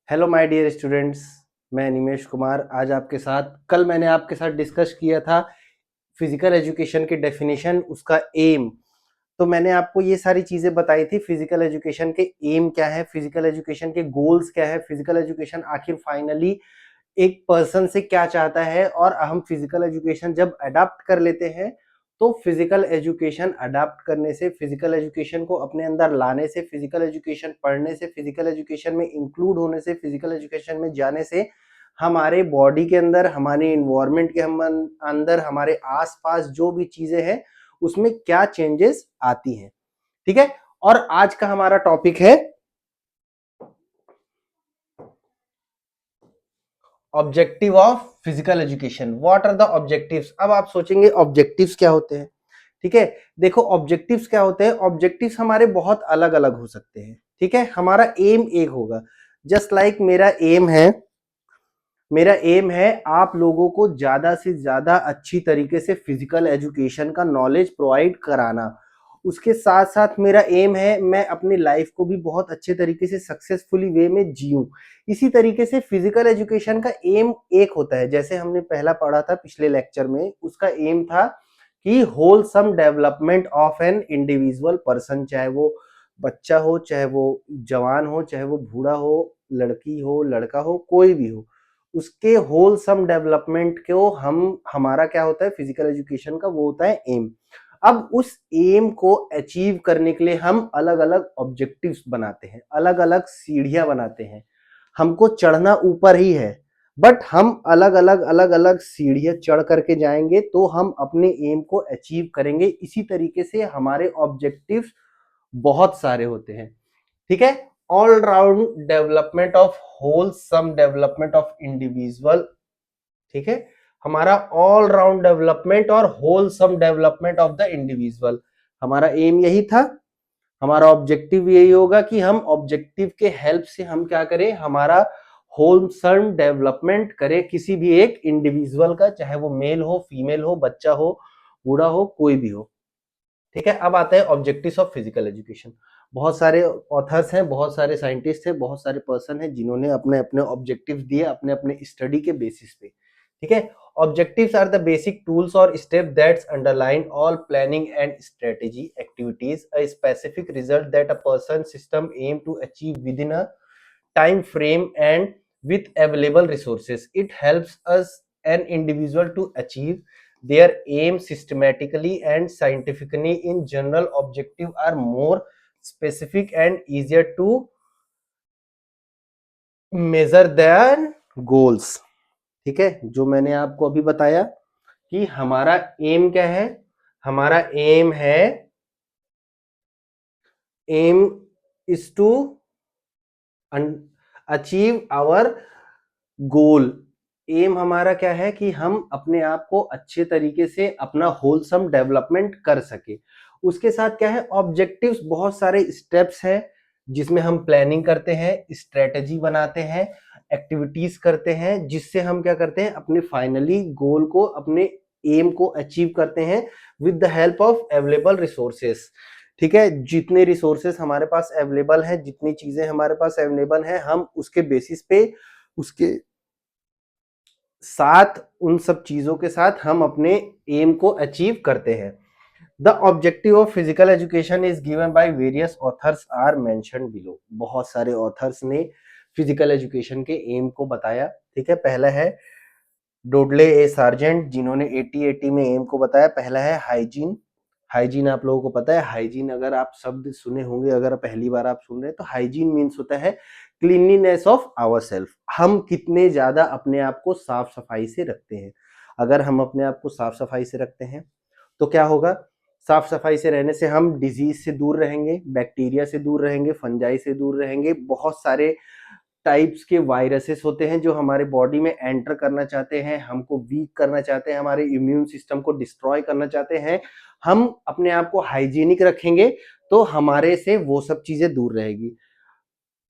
Hello my dear students, मैं निमेश कुमार आज आपके साथ कल मैंने आपके साथ डिस्कस किया था फिजिकल एजुकेशन की डेफिनेशन, उसका एम। तो मैंने आपको ये सारी चीज़ें बताई थी। फिजिकल एजुकेशन के एम क्या है, फिजिकल एजुकेशन के गोल्स क्या है, फिजिकल एजुकेशन आखिर फाइनली एक पर्सन से क्या चाहता है, और हम फिजिकल एजुकेशन जब अडाप्ट कर लेते हैं तो फिजिकल एजुकेशन अडाप्ट करने से, फिजिकल एजुकेशन को अपने अंदर लाने से, फिजिकल एजुकेशन पढ़ने से, फिजिकल एजुकेशन में इंक्लूड होने से, फिजिकल एजुकेशन में जाने से हमारे बॉडी के अंदर, हमारे इन्वायरमेंट के अंदर, हमारे आसपास जो भी चीजें हैं उसमें क्या चेंजेस आती हैं। ठीक है, और आज का हमारा टॉपिक है objective of physical education. What are the objectives. अब आप सोचेंगे ऑब्जेक्टिव्स क्या होते हैं। ठीक है, देखो ऑब्जेक्टिव्स क्या होते हैं। ऑब्जेक्टिव्स हमारे बहुत अलग अलग हो सकते हैं। ठीक है, हमारा एम एक होगा। जस्ट लाइक मेरा एम है आप लोगों को ज्यादा से ज्यादा अच्छी तरीके से फिजिकल एजुकेशन का नॉलेज प्रोवाइड कराना। उसके साथ साथ मेरा एम है मैं अपनी लाइफ को भी बहुत अच्छे तरीके से सक्सेसफुली वे में जीऊं। इसी तरीके से फिजिकल एजुकेशन का एम एक होता है। जैसे हमने पहला पढ़ा था पिछले लेक्चर में, उसका एम था कि wholesome development of an individual person, चाहे वो बच्चा हो, चाहे वो जवान हो, चाहे वो बूढ़ा हो, लड़की हो, लड़का हो, कोई भी हो, उसके होलसम डेवलपमेंट को हमारा क्या होता है फिजिकल एजुकेशन का, वो होता है एम। अब उस एम को अचीव करने के लिए हम अलग अलग ऑब्जेक्टिव्स बनाते हैं, अलग अलग सीढ़ियां बनाते हैं। हमको चढ़ना ऊपर ही है, बट हम अलग अलग सीढ़ियां चढ़ करके जाएंगे तो हम अपने एम को अचीव करेंगे। इसी तरीके से हमारे ऑब्जेक्टिव्स बहुत सारे होते हैं। ठीक है, all round development of wholesome development of individual. ठीक है, हमारा ऑल राउंड डेवलपमेंट और wholesome development of the individual, हमारा एम यही था। हमारा ऑब्जेक्टिव यही होगा कि हम ऑब्जेक्टिव के हेल्प से हम क्या करें, हमारा होलसम डेवलपमेंट करें किसी भी एक इंडिविजुअल का, चाहे वो मेल हो, फीमेल हो, बच्चा हो, बूढ़ा हो, कोई भी हो। ठीक है, अब आते हैं ऑब्जेक्टिव्स ऑफ फिजिकल एजुकेशन। बहुत सारे ऑथर्स हैं, बहुत सारे साइंटिस्ट हैं, बहुत सारे पर्सन हैं जिन्होंने अपने अपने ऑब्जेक्टिव्स दिए अपने अपने स्टडी के बेसिस पे। ठीक है, objectives are the basic tools और step that's underline all planning and strategy activities, a specific result that a person system aim to achieve within a time frame and with available resources. It helps us an individual to achieve their aim systematically and scientifically. In general, objective are more specific and easier to measure than goals. ठीक है, जो मैंने आपको अभी बताया कि हमारा M क्या है, हमारा एम है, aim is to achieve our goal. Aim हमारा क्या है कि हम अपने आप को अच्छे तरीके से अपना होलसम डेवलपमेंट कर सके। उसके साथ क्या है, ऑब्जेक्टिव्स बहुत सारे स्टेप्स हैं जिसमें हम प्लानिंग करते हैं, स्ट्रेटेजी बनाते हैं, एक्टिविटीज करते हैं, जिससे हम क्या करते हैं अपने फाइनली गोल को, अपने एम को अचीव करते हैं with the help of available resources. ठीक है, जितने रिसोर्सेस हमारे पास अवेलेबल हैं, जितनी चीजें हमारे पास अवेलेबल हैं, हम उसके बेसिस पे, उसके साथ, उन सब चीजों के साथ हम अपने एम को अचीव करते हैं। The objective of physical education is given by various authors are mentioned below. बहुत सारे ऑथर्स ने फिजिकल एजुकेशन के एम को बताया। ठीक है, पहला है डोडले ए सार्जेंट, जिन्होंने 8080 में एम को बताया। पहला है हाइजीन। हाइजीन आप लोगों को पता है, हाइजीन अगर आप शब्द सुने होंगे, अगर पहली बार आप सुन रहे हैं, तो हाइजीन मीन्स होता है क्लीनलीनेस ऑफ आवर सेल्फ। हम कितने ज्यादा अपने आप को साफ सफाई से रखते हैं। अगर हम अपने आप को साफ सफाई से रखते हैं तो क्या होगा, साफ सफाई से रहने से हम डिजीज से दूर रहेंगे, बैक्टीरिया से दूर रहेंगे, फंजाई से दूर रहेंगे। बहुत सारे टाइप्स के वायरसेस होते हैं जो हमारे बॉडी में एंटर करना चाहते हैं, हमको वीक करना चाहते हैं, हमारे इम्यून सिस्टम को डिस्ट्रॉय करना चाहते हैं। हम अपने आप को हाइजीनिक रखेंगे तो हमारे से वो सब चीजें दूर रहेगी।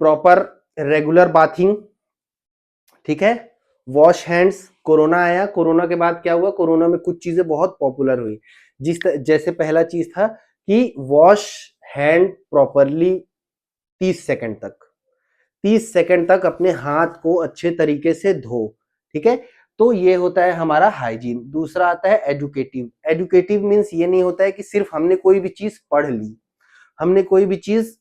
प्रॉपर रेगुलर बाथिंग, ठीक है, वॉश हैंड्स। कोरोना आया, कोरोना के बाद क्या हुआ, कोरोना में कुछ चीजें बहुत पॉपुलर हुई। जैसे पहला चीज था कि वॉश हैंड प्रॉपरली 30 सेकंड तक। 30 सेकंड तक अपने हाथ को अच्छे तरीके से धो, ठीक है। तो ये होता है हमारा हाइजीन। दूसरा आता है एजुकेटिव। एजुकेटिव मीन्स ये नहीं होता है कि सिर्फ हमने कोई भी चीज पढ़ ली, हमने कोई भी चीज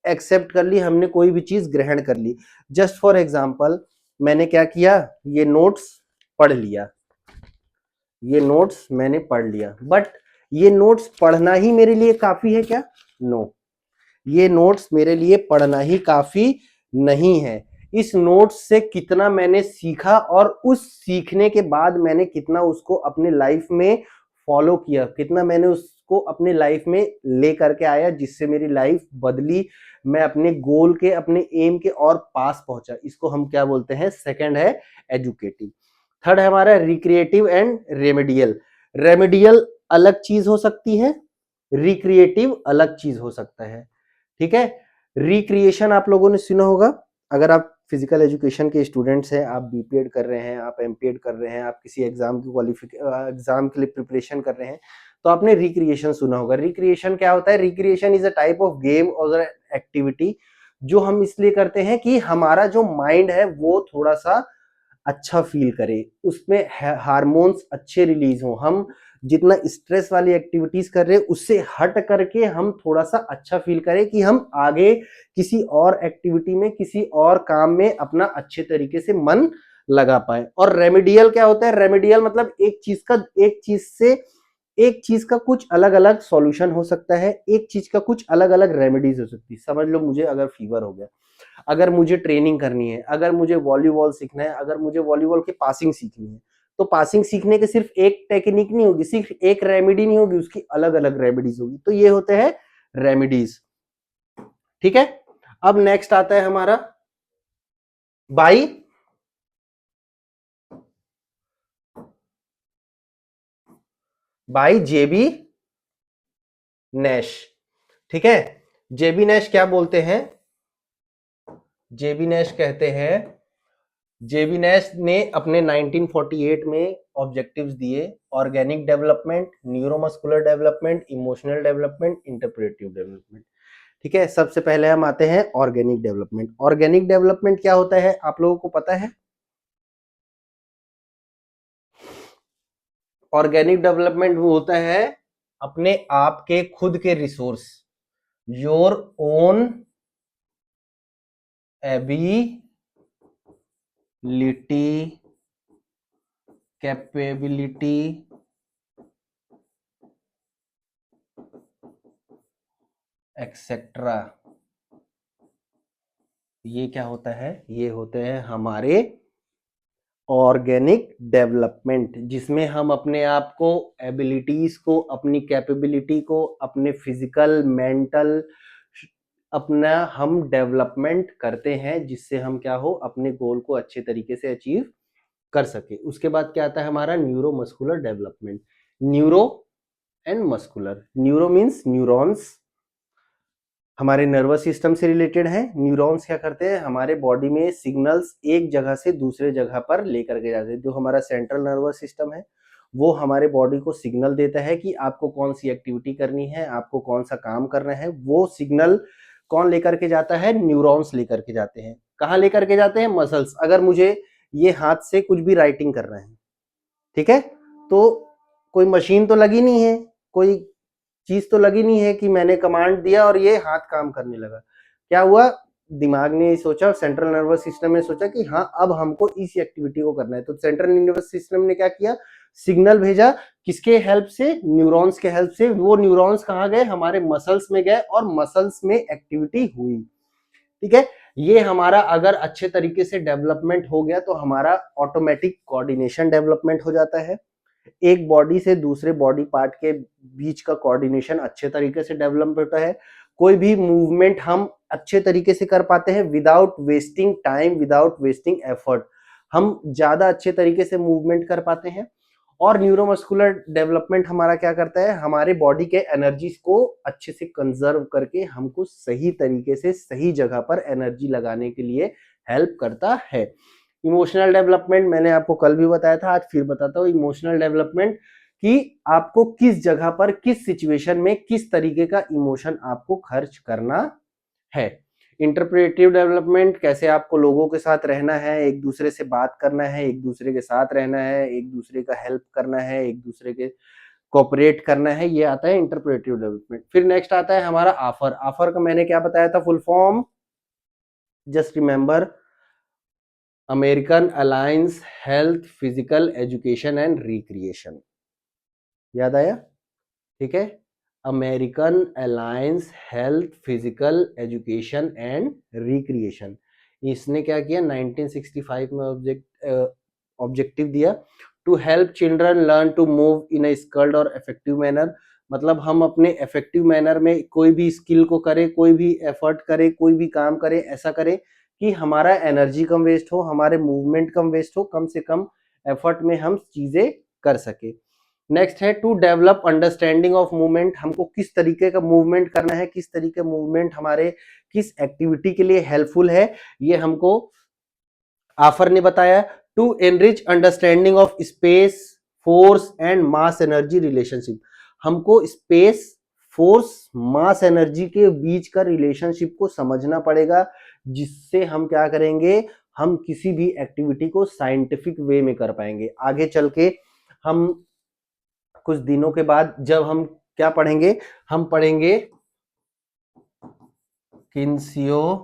एक्सेप्ट कर ली, हमने कोई भी चीज ग्रहण कर ली। जस्ट फॉर एग्जाम्पल, मैंने क्या किया, ये नोट्स पढ़ लिया, ये नोट्स मैंने पढ़ लिया, बट ये नोट्स पढ़ना ही मेरे लिए काफी है क्या? नो, ये नोट्स मेरे लिए पढ़ना ही काफी नहीं है। इस नोट्स से कितना मैंने सीखा और उस सीखने के बाद मैंने कितना उसको अपने लाइफ में फॉलो किया, कितना मैंने उसको अपने लाइफ में ले करके आया जिससे मेरी लाइफ बदली, मैं अपने गोल के, अपने एम के और पास पहुंचा। इसको हम क्या बोलते हैं? सेकंड है एजुकेटिव। थर्ड है हमारा रिक्रिएटिव एंड रेमेडियल। रेमेडियल अलग चीज हो सकती है, रिक्रिएटिव अलग चीज हो सकता है, ठीक है। रिक्रिएशन आप लोगों ने सुना होगा, अगर आप फिजिकल एजुकेशन के स्टूडेंट्स हैं, आप बीपीएड कर रहे हैं, आप एमपीएड कर रहे हैं, आप किसी एग्जाम की एग्जाम के लिए प्रिपरेशन कर रहे हैं, तो आपने रिक्रिएशन सुना होगा। रिक्रिएशन क्या होता है? Recreation is a type of game और एक्टिविटी जो हम इसलिए करते हैं कि हमारा जो माइंड है वो थोड़ा सा अच्छा फील करे, उसमें हार्मोन्स अच्छे रिलीज हो, हम जितना स्ट्रेस वाली एक्टिविटीज कर रहे हैं उससे हट करके हम थोड़ा सा अच्छा फील करें कि हम आगे किसी और एक्टिविटी में, किसी और काम में अपना अच्छे तरीके से मन लगा पाए। और रेमेडियल क्या होता है? रेमेडियल मतलब एक चीज का कुछ अलग अलग सॉल्यूशन हो सकता है, एक चीज का कुछ अलग अलग रेमेडीज हो सकती है। समझ लो, मुझे अगर फीवर हो गया, अगर मुझे ट्रेनिंग करनी है, अगर मुझे वॉलीबॉल सीखना है, अगर मुझे वॉलीबॉल की पासिंग सीखनी है, तो पासिंग सीखने के सिर्फ एक टेक्निक नहीं होगी, सिर्फ एक रेमेडी नहीं होगी, उसकी अलग अलग रेमेडीज होगी। तो ये होते हैं रेमेडीज, ठीक है। अब नेक्स्ट आता है हमारा बाई जेबी नैश, ठीक है। जेबी नैश क्या बोलते हैं? जेबी नैश कहते हैं, जेबी नैश ने अपने 1948 में ऑब्जेक्टिव्स दिए: organic development, neuromuscular development, emotional development, interpretive development, ठीक है। सबसे पहले हम आते हैं ऑर्गेनिक डेवलपमेंट। ऑर्गेनिक डेवलपमेंट क्या होता है आप लोगों को पता है? ऑर्गेनिक डेवलपमेंट वो होता है अपने आप के खुद के resource, your own ability, capability, etcetera. ये क्या होता है? ये होते हैं हमारे ऑर्गेनिक डेवलपमेंट, जिसमें हम अपने आप को, एबिलिटीज को, अपनी कैपेबिलिटी को, अपने फिजिकल, मेंटल, अपना हम डेवलपमेंट करते हैं, जिससे हम क्या हो, अपने गोल को अच्छे तरीके से अचीव कर सके। उसके बाद क्या आता है हमारा neuro muscular development. Neuro and muscular, neuro means neurons, हमारे नर्वस सिस्टम से रिलेटेड है। न्यूरॉन्स क्या करते हैं? हमारे बॉडी में सिग्नल्स एक जगह से दूसरे जगह पर लेकर के जाते हैं। जो हमारा सेंट्रल नर्वस सिस्टम है वो हमारे बॉडी को सिग्नल देता है कि आपको कौन सी एक्टिविटी करनी है, आपको कौन सा काम करना है। वो सिग्नल कौन लेकर के जाता है? न्यूरॉन्स लेकर के जाते हैं। कहाँ लेकर के जाते हैं? मसल्स। अगर मुझे ये हाथ से कुछ भी राइटिंग करना है, ठीक है, तो कोई मशीन तो लगी नहीं है, कोई चीज तो लगी नहीं है कि मैंने कमांड दिया और ये हाथ काम करने लगा। क्या हुआ? दिमाग ने सोचा, सेंट्रल नर्वस सिस्टम ने सोचा कि हाँ अब हमको इस एक्टिविटी को करना है। तो सेंट्रल नर्वस सिस्टम ने क्या किया? सिग्नल भेजा। किसके हेल्प से? न्यूरॉन्स के हेल्प से। वो न्यूरॉन्स कहाँ गए? हमारे मसल्स में गए और मसल्स में एक्टिविटी हुई, ठीक है। ये हमारा अगर अच्छे तरीके से डेवलपमेंट हो गया तो हमारा ऑटोमेटिक कोऑर्डिनेशन डेवलपमेंट हो जाता है। एक बॉडी से दूसरे बॉडी पार्ट के बीच का कोऑर्डिनेशन अच्छे तरीके से डेवलप होता है। कोई भी मूवमेंट हम अच्छे तरीके से कर पाते हैं without wasting time, without wasting effort. हम ज्यादा अच्छे तरीके से मूवमेंट कर पाते हैं। और न्यूरोमस्कुलर डेवलपमेंट हमारा क्या करता है? हमारे बॉडी के एनर्जीज को अच्छे से कंजर्व करके हमको सही तरीके से सही जगह पर एनर्जी लगाने के लिए हेल्प करता है। इमोशनल डेवलपमेंट मैंने आपको कल भी बताया था, आज फिर बताता हूँ। इमोशनल डेवलपमेंट कि आपको किस जगह पर, किस सिचुएशन में किस तरीके का इमोशन आपको खर्च करना है। इंटरप्रेटिव डेवलपमेंट, कैसे आपको लोगों के साथ रहना है, एक दूसरे से बात करना है, एक दूसरे के साथ रहना है, एक दूसरे का हेल्प करना है, एक दूसरे के कोऑपरेट करना है, ये आता है इंटरप्रेटिव डेवलपमेंट। फिर नेक्स्ट आता है हमारा ऑफर। ऑफर का मैंने क्या बताया था full form, just remember, American alliance health physical education and recreation, याद आया? ठीक है, American alliance health physical education and recreation. इसने क्या किया 1965 में ऑब्जेक्टिव दिया, to help children learn to move in a skilled और इफेक्टिव मैनर। मतलब हम अपने इफेक्टिव मैनर में कोई भी स्किल को करें, कोई भी एफर्ट करें, कोई भी काम करें, ऐसा करें कि हमारा एनर्जी कम वेस्ट हो, हमारे मूवमेंट कम वेस्ट हो, कम से कम एफर्ट में हम चीजें कर सके। नेक्स्ट है to develop understanding of movement, हमको किस तरीके का मूवमेंट करना है, किस तरीके मूवमेंट हमारे किस एक्टिविटी के लिए हेल्पफुल है, ये हमको ऑफर ने बताया। To enrich understanding of space force and mass energy relationship, हमको स्पेस फोर्स मास एनर्जी के बीच का रिलेशनशिप को समझना पड़ेगा, जिससे हम क्या करेंगे, हम किसी भी एक्टिविटी को साइंटिफिक वे में कर पाएंगे। आगे चल के हम कुछ दिनों के बाद जब हम क्या पढ़ेंगे, हम पढ़ेंगे किन्सियोलॉजी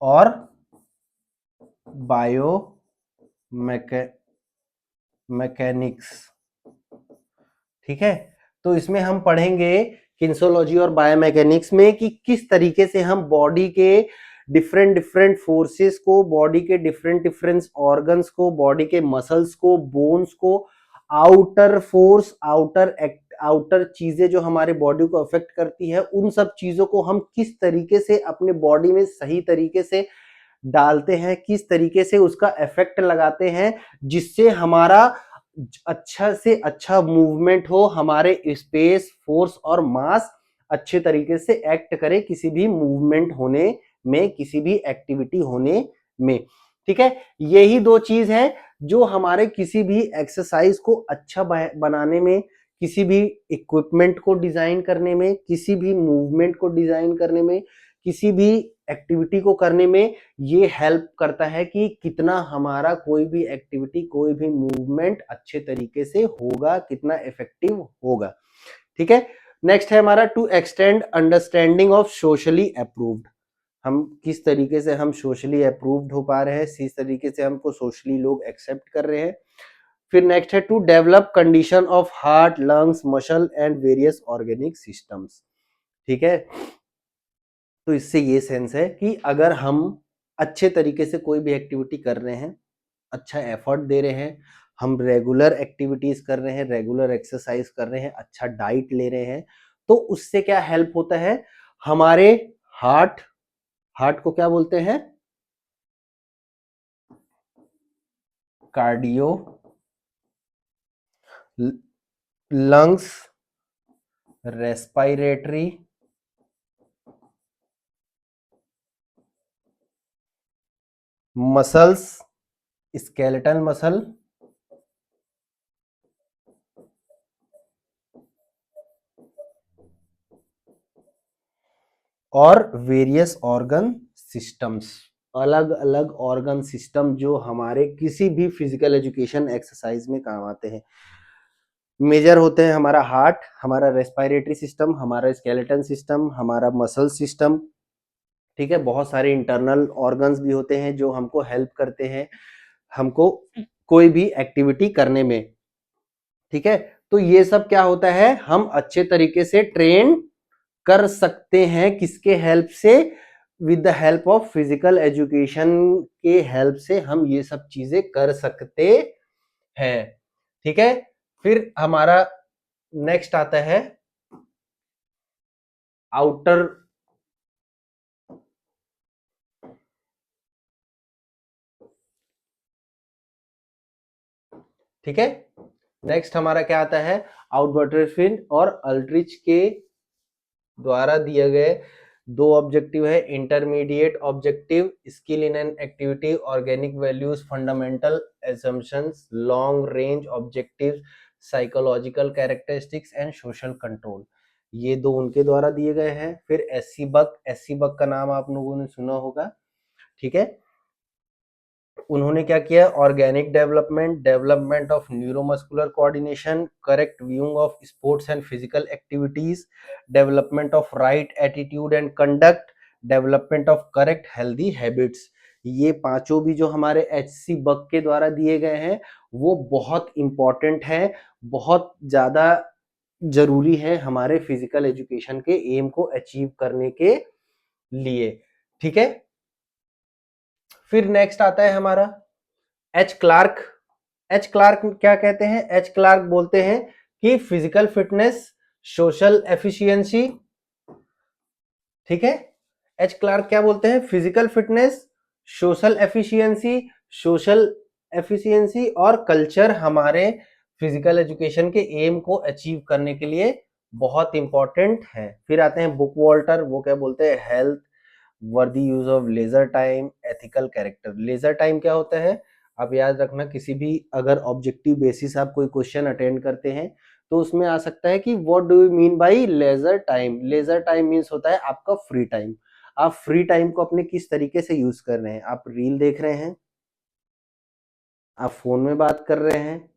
और बायो मैकेनिक्स। ठीक है, तो इसमें हम पढ़ेंगे किन्सियोलॉजी और बायोमैकेनिक्स में कि किस तरीके से हम बॉडी के डिफरेंट डिफरेंट फोर्सेस को, बॉडी के डिफरेंट डिफरेंट ऑर्गन्स को, बॉडी के मसल्स को, बोन्स को, आउटर फोर्स, आउटर चीजें जो हमारे बॉडी को अफेक्ट करती है, उन सब चीजों को हम किस तरीके से अपने बॉडी में सही तरीके से डालते हैं, किस तरीके से उसका इफेक्ट लगाते हैं, जिससे हमारा अच्छा से अच्छा मूवमेंट हो, हमारे स्पेस फोर्स और मास अच्छे तरीके से एक्ट करे किसी भी मूवमेंट होने में, किसी भी एक्टिविटी होने में। ठीक है, यही दो चीज है जो हमारे किसी भी एक्सरसाइज को अच्छा बनाने में, किसी भी इक्विपमेंट को डिजाइन करने में, किसी भी मूवमेंट को डिजाइन करने में, किसी भी एक्टिविटी को करने में ये हेल्प करता है कि कितना हमारा कोई भी एक्टिविटी, कोई भी मूवमेंट अच्छे तरीके से होगा, कितना इफेक्टिव होगा। ठीक है, नेक्स्ट है हमारा to extend understanding of socially approved, हम किस तरीके से हम सोशली अप्रूव्ड हो पा रहे हैं, किस तरीके से हमको सोशली लोग एक्सेप्ट कर रहे हैं। फिर नेक्स्ट है to develop condition of heart, lungs, muscle and various organic systems. ठीक है, तो इससे ये सेंस है कि अगर हम अच्छे तरीके से कोई भी एक्टिविटी कर रहे हैं, अच्छा एफर्ट दे रहे हैं, हम रेगुलर एक्टिविटीज कर रहे हैं, रेगुलर एक्सरसाइज कर रहे हैं, अच्छा डाइट ले रहे हैं, तो उससे क्या हेल्प होता है, हमारे हार्ट, हार्ट को क्या बोलते हैं, cardio, lungs, respiratory, muscles, skeletal muscle और वेरियस ऑर्गन सिस्टम्स, अलग अलग ऑर्गन सिस्टम जो हमारे किसी भी फिजिकल एजुकेशन एक्सरसाइज में काम आते हैं। मेजर होते हैं हमारा हार्ट, हमारा रेस्पिरेटरी सिस्टम, हमारा स्केलेटन सिस्टम, हमारा मसल सिस्टम। ठीक है, बहुत सारे इंटरनल ऑर्गन्स भी होते हैं जो हमको हेल्प करते हैं हमको कोई भी एक्टिविटी करने में। ठीक है, तो ये सब क्या होता है, हम अच्छे तरीके से ट्रेन कर सकते हैं, किसके हेल्प से, with the help of physical education के हेल्प से हम ये सब चीजें कर सकते हैं। ठीक है, फिर हमारा नेक्स्ट आता है आउटर, ठीक है, नेक्स्ट हमारा क्या आता है, आउटबटरफिन और अल्ट्रिच के द्वारा दिए गए दो ऑब्जेक्टिव है, intermediate objective, skill in an activity, organic values, fundamental assumptions, long range objective, psychological characteristics and social control. ये दो उनके द्वारा दिए गए हैं। फिर एससी बक का नाम आप लोगों ने सुना होगा, ठीक है। उन्होंने क्या किया, organic development, development of neuromuscular coordination, correct viewing of sports and physical activities, development of right attitude and conduct, development of correct healthy habits. ये पांचों भी जो हमारे एचसी बक के द्वारा दिए गए हैं वो बहुत इंपॉर्टेंट है, बहुत ज्यादा जरूरी है हमारे फिजिकल एजुकेशन के एम को अचीव करने के लिए, ठीक है। फिर नेक्स्ट आता है हमारा एच क्लार्क। एच क्लार्क क्या कहते हैं, एच क्लार्क बोलते हैं कि फिजिकल फिटनेस, सोशल एफिशिएंसी, ठीक है। एच क्लार्क क्या बोलते हैं, physical fitness, social efficiency, social efficiency और कल्चर हमारे फिजिकल एजुकेशन के एम को अचीव करने के लिए बहुत इंपॉर्टेंट है। फिर आते हैं बुक वॉल्टर, वो क्या बोलते हैं, हेल्थ, वर्दी use of leisure time, ethical character. Leisure time क्या होता है, आप याद रखना, किसी भी अगर ऑब्जेक्टिव बेसिस आप कोई क्वेश्चन अटेंड करते हैं तो उसमें आ सकता है कि what do you mean by leisure time. Leisure time means होता है आपका फ्री टाइम। आप फ्री टाइम को अपने किस तरीके से यूज कर रहे हैं, आप रील देख रहे हैं, आप फोन में बात कर रहे हैं,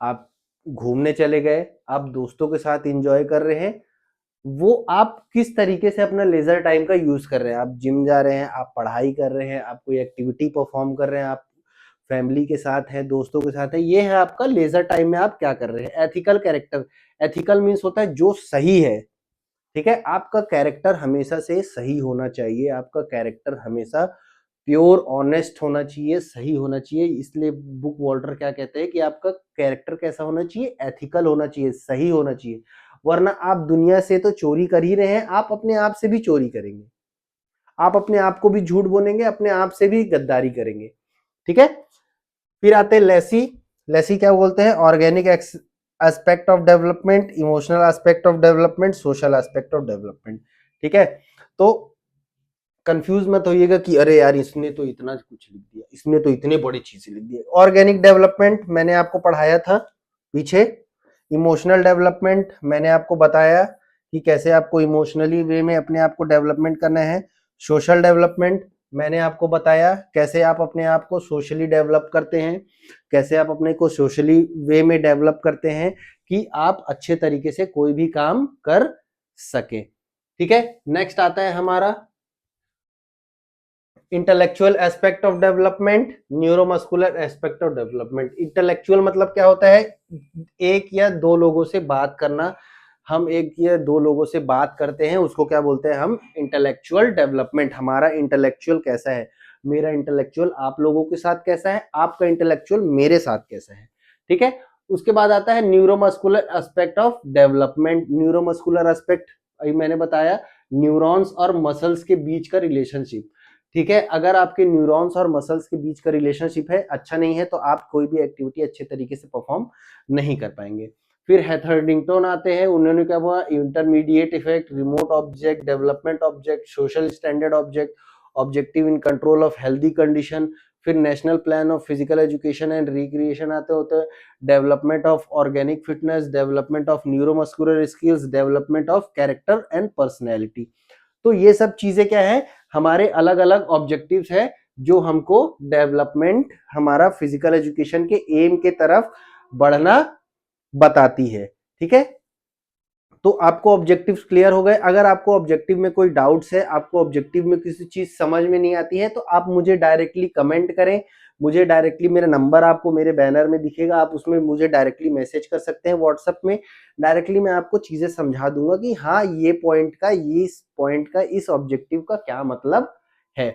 आप घूमने चले गए, आप दोस्तों के साथ एंजॉय कर रहे हैं, वो आप किस तरीके से अपना लेजर टाइम का यूज कर रहे हैं। आप जिम जा रहे हैं, आप पढ़ाई कर रहे हैं, आप कोई एक्टिविटी परफॉर्म कर रहे हैं, आप फैमिली के साथ हैं, दोस्तों के साथ है, ये है आपका लेजर टाइम में आप क्या कर रहे हैं। एथिकल कैरेक्टर, एथिकल मीन्स होता है जो सही है, ठीक है। आपका कैरेक्टर हमेशा से सही होना चाहिए, आपका कैरेक्टर हमेशा प्योर ऑनेस्ट होना चाहिए, सही होना चाहिए। इसलिए बुक वॉल्टर क्या कहते हैं कि आपका कैरेक्टर कैसा होना चाहिए, एथिकल होना चाहिए, सही होना चाहिए। वरना आप दुनिया से तो चोरी कर ही रहे हैं, आप अपने आप से भी चोरी करेंगे, आप अपने आप को भी झूठ बोलेंगे, अपने आप से भी गद्दारी करेंगे, ठीक है। फिर आते हैं लेसी। लेसी क्या बोलते हैं, organic aspect of development, emotional aspect of development, social aspect of development, ठीक है। तो कंफ्यूज मत होइएगा कि अरे यार इसने तो इतना कुछ लिख दिया, इसने तो इतने बड़ी चीजें लिख दी। ऑर्गेनिक डेवलपमेंट मैंने आपको पढ़ाया था पीछे। इमोशनल डेवलपमेंट मैंने आपको बताया कि कैसे आपको इमोशनली वे में अपने आप को डेवलपमेंट करना है। सोशल डेवलपमेंट मैंने आपको बताया कैसे आप अपने आप को सोशली डेवलप करते हैं, कैसे आप अपने को सोशली वे में डेवलप करते हैं कि आप अच्छे तरीके से कोई भी काम कर सके, ठीक है। नेक्स्ट आता है हमारा intellectual aspect of development, neuromuscular aspect of development. Intellectual मतलब क्या होता है, एक या दो लोगों से बात करना। हम एक या दो लोगों से बात करते हैं, उसको क्या बोलते हैं हम, इंटेलेक्चुअल डेवलपमेंट। हमारा इंटेलेक्चुअल कैसा है, मेरा इंटेलेक्चुअल आप लोगों के साथ कैसा है, आपका इंटेलेक्चुअल मेरे साथ कैसा है, ठीक है। उसके बाद आता है neuromuscular aspect of development. Neuromuscular aspect अभी मैंने बताया, न्यूरॉन्स और मसल्स के बीच का रिलेशनशिप, ठीक है। अगर आपके न्यूरॉन्स और मसल्स के बीच का रिलेशनशिप है अच्छा नहीं है तो आप कोई भी एक्टिविटी अच्छे तरीके से परफॉर्म नहीं कर पाएंगे। फिर हेथर्डिंगटन आते हैं, उन्होंने क्या बोला, intermediate effect, remote object, development object, social standard object, objective in control of healthy condition. फिर national plan of physical education and recreation आते होते हैं, development of organic fitness, development of neuromuscular skills, development of character and personality. तो ये सब चीजें क्या है, हमारे अलग अलग ऑब्जेक्टिव्स है जो हमको डेवलपमेंट, हमारा फिजिकल एजुकेशन के एम के तरफ बढ़ना बताती है, ठीक है। तो आपको ऑब्जेक्टिव्स क्लियर हो गए। अगर आपको ऑब्जेक्टिव में कोई डाउट्स है, आपको ऑब्जेक्टिव में किसी चीज समझ में नहीं आती है तो आप मुझे डायरेक्टली कमेंट करें, मुझे डायरेक्टली, मेरा नंबर आपको मेरे बैनर में दिखेगा, आप उसमें मुझे डायरेक्टली मैसेज कर सकते हैं व्हाट्सएप में। डायरेक्टली मैं आपको चीजें समझा दूंगा कि हाँ ये पॉइंट का, ये इस पॉइंट का, इस ऑब्जेक्टिव का क्या मतलब है,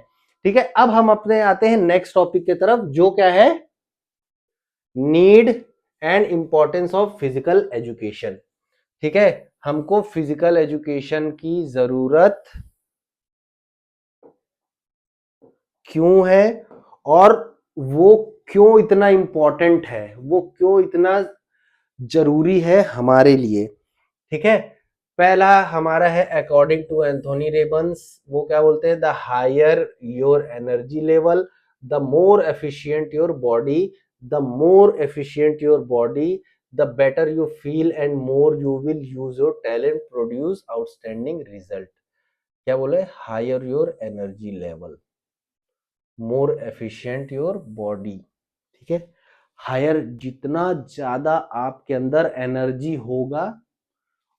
ठीक है। अब हम अपने आते हैं नेक्स्ट टॉपिक की तरफ, जो क्या है, need and importance of physical education, ठीक है। हमको फिजिकल एजुकेशन की जरूरत क्यों है और वो क्यों इतना इंपॉर्टेंट है, वो क्यों इतना जरूरी है हमारे लिए, ठीक है। पहला हमारा है अकॉर्डिंग टू एंथोनी रेबन्स, वो क्या बोलते हैं, the higher your energy level the more efficient your body, the more efficient your body the better you feel and more you will use your talent produce outstanding result. क्या बोले? Higher your energy level, more efficient your body. ठीक है, higher, जितना ज्यादा आपके अंदर energy होगा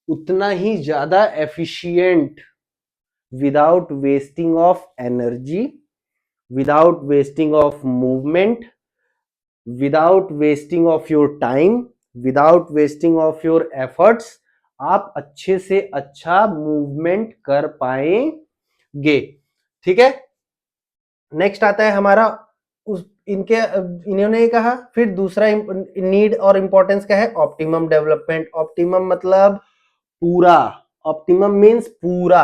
उतना ही ज्यादा efficient, without wasting of energy, without wasting of movement, without wasting of your time, without wasting of your efforts, आप अच्छे से अच्छा मूवमेंट कर पाएंगे। ठीक है, नेक्स्ट आता है हमारा उस इनके इन्होंने कहा, फिर दूसरा नीड और इंपॉर्टेंस क्या है? Optimum development. ऑप्टिमम मतलब पूरा, ऑप्टिमम मीन्स पूरा।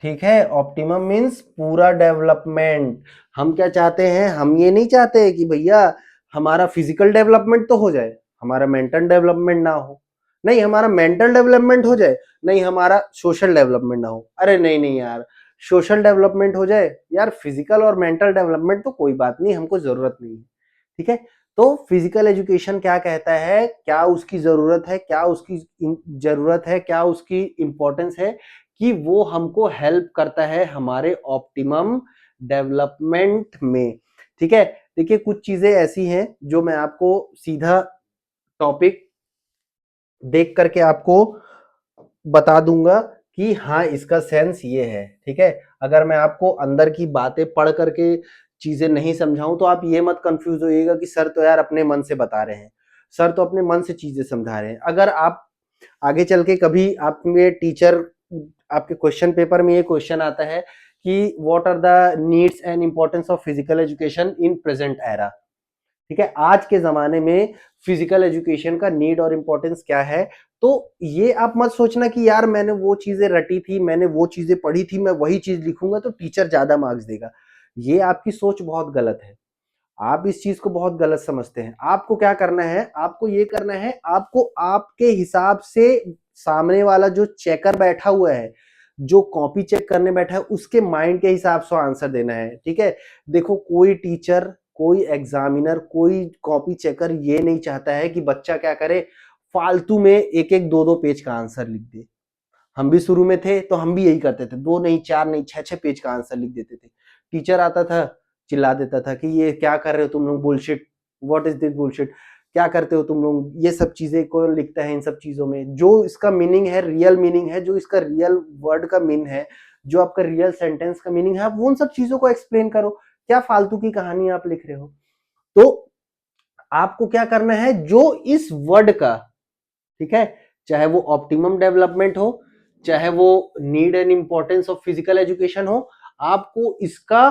ठीक है, ऑप्टिमम मीन्स पूरा डेवलपमेंट। हम क्या चाहते हैं? हम ये नहीं चाहते कि भैया हमारा फिजिकल डेवलपमेंट तो हो जाए, हमारा मेंटल डेवलपमेंट ना हो, नहीं हमारा मेंटल डेवलपमेंट हो जाए, नहीं हमारा सोशल डेवलपमेंट ना हो। अरे नहीं नहीं यार, सोशल डेवलपमेंट हो जाए यार, फिजिकल और मेंटल डेवलपमेंट तो कोई बात नहीं, हमको जरूरत नहीं है। ठीक है, तो फिजिकल एजुकेशन क्या कहता है, क्या उसकी जरूरत है, क्या उसकी जरूरत है, क्या उसकी इंपॉर्टेंस है, कि वो हमको हेल्प करता है हमारे ऑप्टिमम डेवलपमेंट में। ठीक है, देखिए कुछ चीजें ऐसी हैं जो मैं आपको सीधा टॉपिक देख करके आपको बता दूंगा कि हाँ इसका सेंस ये है। ठीक है, अगर मैं आपको अंदर की बातें पढ़ करके चीजें नहीं समझाऊं तो आप ये मत कंफ्यूज होइएगा कि सर तो यार अपने मन से बता रहे हैं, सर तो अपने मन से चीजें समझा रहे हैं। अगर आप आगे चल के कभी आप में टीचर, आपके क्वेश्चन पेपर में ये क्वेश्चन आता है कि what are the needs and importance of physical education in present era. ठीक है, आज के जमाने में फिजिकल एजुकेशन का नीड और इंपॉर्टेंस क्या है, तो ये आप मत सोचना कि यार मैंने वो चीजें रटी थी, मैंने वो चीजें पढ़ी थी, मैं वही चीज लिखूंगा तो टीचर ज्यादा मार्क्स देगा। ये आपकी सोच बहुत गलत है, आप इस चीज को बहुत गलत समझते हैं। आपको क्या करना है? आपको ये करना है, आपको आपके हिसाब से सामने वाला जो चेकर बैठा हुआ है, जो कॉपी चेक करने बैठा है, उसके माइंड के हिसाब से आंसर देना है। ठीक है, देखो कोई टीचर, कोई एग्जामिनर, कोई कॉपी चेकर ये नहीं चाहता है कि बच्चा क्या करे, फालतू में एक एक दो दो पेज का आंसर लिख दे। हम भी शुरू में थे तो हम भी यही करते थे, दो नहीं, चार नहीं, छह छह पेज का आंसर लिख देते थे। टीचर आता था, चिल्ला देता था कि ये क्या कर रहे हो तुम लोग, bullshit, what is this bullshit, क्या करते हो तुम लोग, ये सब चीजें कौन लिखता है इन सब चीजों में? जो इसका मीनिंग है, रियल मीनिंग है, जो इसका रियल वर्ड का मीन है, जो आपका रियल सेंटेंस का मीनिंग है, आप उन सब चीजों को एक्सप्लेन करो। क्या फालतू की कहानी आप लिख रहे हो? तो आपको क्या करना है, जो इस वर्ड का, ठीक है, चाहे वो ऑप्टिमम डेवलपमेंट हो, चाहे वो need and importance of physical education हो, आपको इसका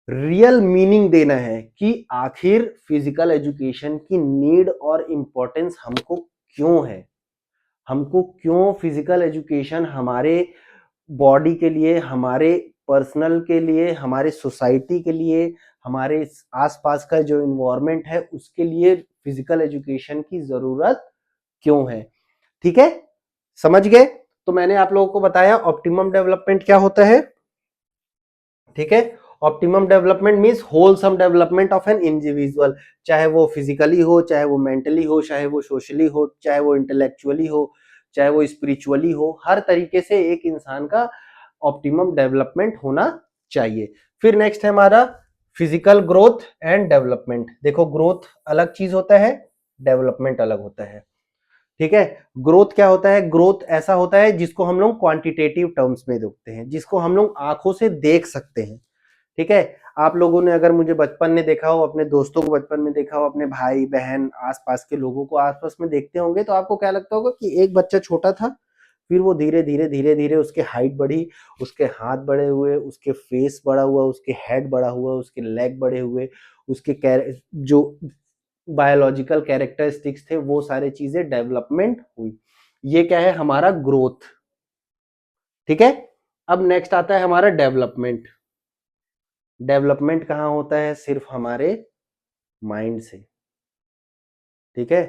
रियल मीनिंग देना है कि आखिर फिजिकल एजुकेशन की नीड और इंपॉर्टेंस हमको क्यों है, हमको क्यों फिजिकल एजुकेशन हमारे बॉडी के लिए, हमारे पर्सनल के लिए, हमारे सोसाइटी के लिए, हमारे आसपास का जो इन्वायरमेंट है उसके लिए फिजिकल एजुकेशन की जरूरत क्यों है। ठीक है, समझ गए? तो मैंने आप लोगों को बताया ऑप्टिमम डेवलपमेंट क्या होता है। ठीक है, optimum development means wholesome development of an individual, चाहे वो फिजिकली हो, चाहे वो मेंटली हो, चाहे वो सोशली हो, चाहे वो इंटेलेक्चुअली हो, चाहे वो स्पिरिचुअली हो, हर तरीके से एक इंसान का ऑप्टिमम डेवलपमेंट होना चाहिए। फिर नेक्स्ट है हमारा फिजिकल ग्रोथ एंड डेवलपमेंट। देखो ग्रोथ अलग चीज होता है, डेवलपमेंट अलग होता है। ठीक है, ग्रोथ क्या होता है? ग्रोथ ऐसा होता है जिसको हम लोग क्वांटिटेटिव टर्म्स में देखते हैं, जिसको हम लोग आंखों से देख सकते हैं। ठीक है, आप लोगों ने अगर मुझे बचपन में देखा हो, अपने दोस्तों को बचपन में देखा हो, अपने भाई बहन आसपास के लोगों को आसपास में देखते होंगे, तो आपको क्या लगता होगा कि एक बच्चा छोटा था, फिर वो धीरे धीरे धीरे धीरे उसके हाइट बढ़ी, उसके हाथ बड़े हुए, उसके फेस बड़ा हुआ, उसके हेड बड़ा हुआ, उसके लेग बड़े हुए, उसके जो बायोलॉजिकल कैरेक्टरिस्टिक्स थे वो सारे चीजें डेवलपमेंट हुई। ये क्या है? हमारा ग्रोथ। ठीक है, अब नेक्स्ट आता है हमारा डेवलपमेंट। डेवलपमेंट कहाँ होता है? सिर्फ हमारे माइंड से। ठीक है,